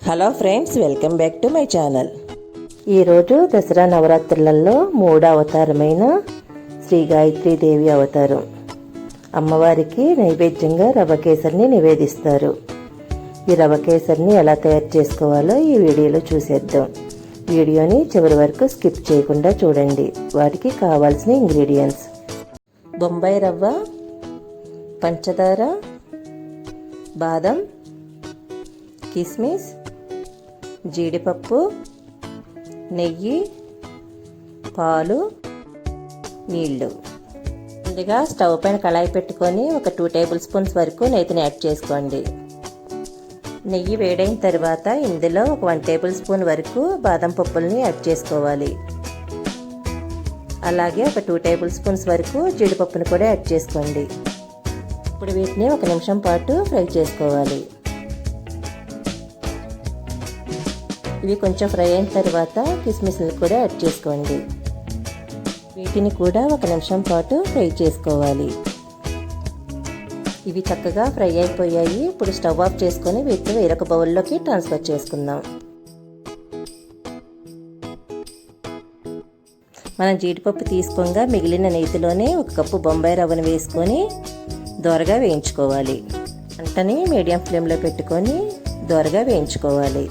Hello friends, welcome back to my channel. ఈరోజు దసరా నవరాత్రులలో 3వ అవతారమైన శ్రీ గాయత్రీ దేవి అవతారం. అమ్మవారికి నైవేద్యంగా రవ్వకేసరిని నివేదిస్తారు. ఈ రవ్వకేసరిని ఎలా తయారు చేసుకోవాలో ఈ వీడియోలో చూసేద్దాం. వీడియోని చివరి వరకు స్కిప్ చేయకుండా చూడండి. వాటికి కావాల్సిన ఇంగ్రీడియంట్స్: బొంబాయి రవ్వ, పంచదార, బాదం, కిస్మిస్, జీడిపప్పు, నెయ్యి, పాలు, నీళ్ళు. ముందుగా స్టవ్ పైన కళాయి పెట్టుకొని ఒక 2 టేబుల్ స్పూన్స్ వరకు నెయ్యిని యాడ్ చేసుకోండి. నెయ్యి వేడైన తర్వాత ఇందులో ఒక 1 టేబుల్ స్పూన్ వరకు బాదం పప్పుల్ని యాడ్ చేసుకోవాలి. అలాగే ఒక 2 టేబుల్ స్పూన్స్ వరకు జీడిపప్పును కూడా యాడ్ చేసుకోండి. ఇప్పుడు వీటిని 1 నిమిషం పాటు ఫ్రై చేసుకోవాలి. ఇవి కొంచెం ఫ్రై అయిన తర్వాత కిస్మిస్లు కూడా యాడ్ చేసుకోండి. వీటిని కూడా 1 నిమిషం పాటు ఫ్రై చేసుకోవాలి. ఇవి చక్కగా ఫ్రై అయిపోయాయి. ఇప్పుడు స్టవ్ ఆఫ్ చేసుకొని వీటిని వేరొక బౌల్లోకి ట్రాన్స్ఫర్ చేసుకుందాం. మనం జీడిపప్పు తీసుకోగా మిగిలిన నెయ్యిలోనే 1 కప్పు బొంబాయి రవ్వను వేసుకొని దోరగా వేయించుకోవాలి. మంటని మీడియం ఫ్లేమ్లో పెట్టుకొని దోరగా వేయించుకోవాలి.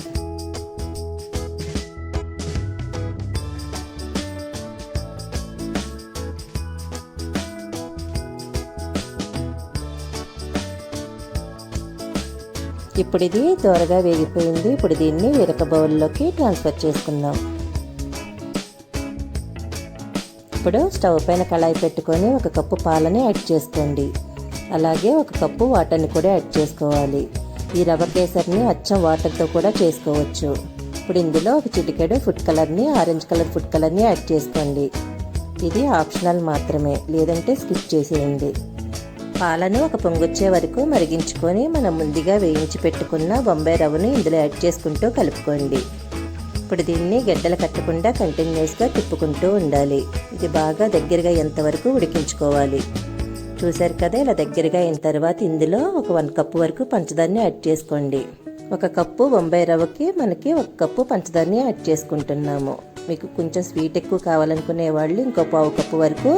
ఇప్పుడు ఇది దోరగా వేగిపోయింది. ఇప్పుడు దీన్ని వేరొక బౌల్లోకి ట్రాన్స్ఫర్ చేసుకుందాం. ఇప్పుడు స్టవ్ పైన కళాయి పెట్టుకొని 1 కప్పు పాలని యాడ్ చేసుకోండి. అలాగే 1 కప్పు వాటర్ని కూడా యాడ్ చేసుకోవాలి. ఈ రవ్వ కేసరిని అచ్చం వాటర్తో కూడా చేసుకోవచ్చు. ఇప్పుడు ఇందులో 1 చిటికెడు ఫుడ్ కలర్ని, ఆరెంజ్ కలర్ ఫుడ్ కలర్ని యాడ్ చేసుకోండి. ఇది ఆప్షనల్ మాత్రమే, లేదంటే స్కిప్ చేసేయండి. పాలను 1 పొంగొచ్చే వరకు మరిగించుకొని మనం ముందుగా వేయించి పెట్టుకున్న బొంబాయి రవ్వను ఇందులో యాడ్ చేసుకుంటూ కలుపుకోండి. ఇప్పుడు దీన్ని గడ్డలు కట్టకుండా కంటిన్యూస్గా తిప్పుకుంటూ ఉండాలి. ఇది బాగా దగ్గరగా ఎంతవరకు ఉడికించుకోవాలి. చూసారు కదా, ఇలా దగ్గరగా అయిన తర్వాత ఇందులో ఒక 1 కప్పు వరకు పంచదారని యాడ్ చేసుకోండి. 1 కప్పు బొంబాయి రవ్వకి మనకి 1 కప్పు పంచదారని యాడ్ చేసుకుంటున్నాము. మీకు కొంచెం స్వీట్ ఎక్కువ కావాలనుకునే వాళ్ళు ఇంకో 1/2 కప్పు వరకు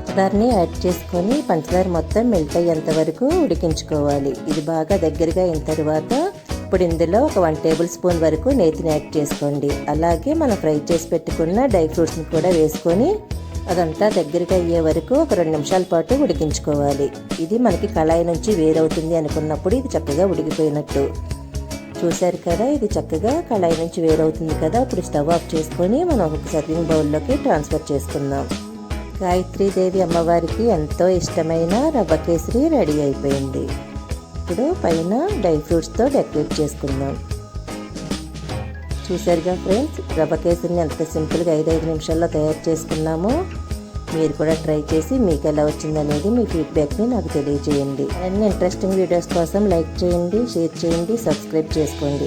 పంచదారని యాడ్ చేసుకొని పంచదార మొత్తం మెల్ట్ అయ్యేంత వరకు ఉడికించుకోవాలి. ఇది బాగా దగ్గరగా అయిన తర్వాత ఇప్పుడు ఇందులో ఒక 1 టేబుల్ స్పూన్ వరకు నెయ్యిని యాడ్ చేసుకోండి. అలాగే మనం ఫ్రై చేసి పెట్టుకున్న డ్రై ఫ్రూట్స్ని కూడా వేసుకొని అదంతా దగ్గరగా అయ్యే వరకు ఒక 2 నిమిషాల పాటు ఉడికించుకోవాలి. ఇది మనకి కళాయి నుంచి వేరవుతుంది అనుకున్నప్పుడు ఇది చక్కగా ఉడికిపోయినట్టు. చూసారు కదా, ఇది చక్కగా కళాయి నుంచి వేరవుతుంది కదా. ఇప్పుడు స్టవ్ ఆఫ్ చేసుకొని మనం ఒక సర్వింగ్ బౌల్లోకి ట్రాన్స్ఫర్ చేసుకుందాం. గాయత్రీదేవి అమ్మవారికి ఎంతో ఇష్టమైన రవ్వకేసరి రెడీ అయిపోయింది. ఇప్పుడు పైన డ్రై ఫ్రూట్స్తో డెకరేట్ చేసుకుందాం. చూసారుగా ఫ్రెండ్స్, రవ్వకేసరిని ఎంత సింపుల్గా 5 నిమిషాల్లో తయారు చేసుకున్నామో. మీరు కూడా ట్రై చేసి మీకు ఎలా వచ్చిందనేది మీ ఫీడ్బ్యాక్ని నాకు తెలియజేయండి. అన్ని ఇంట్రెస్టింగ్ వీడియోస్ కోసం లైక్ చేయండి, షేర్ చేయండి, సబ్స్క్రైబ్ చేసుకోండి.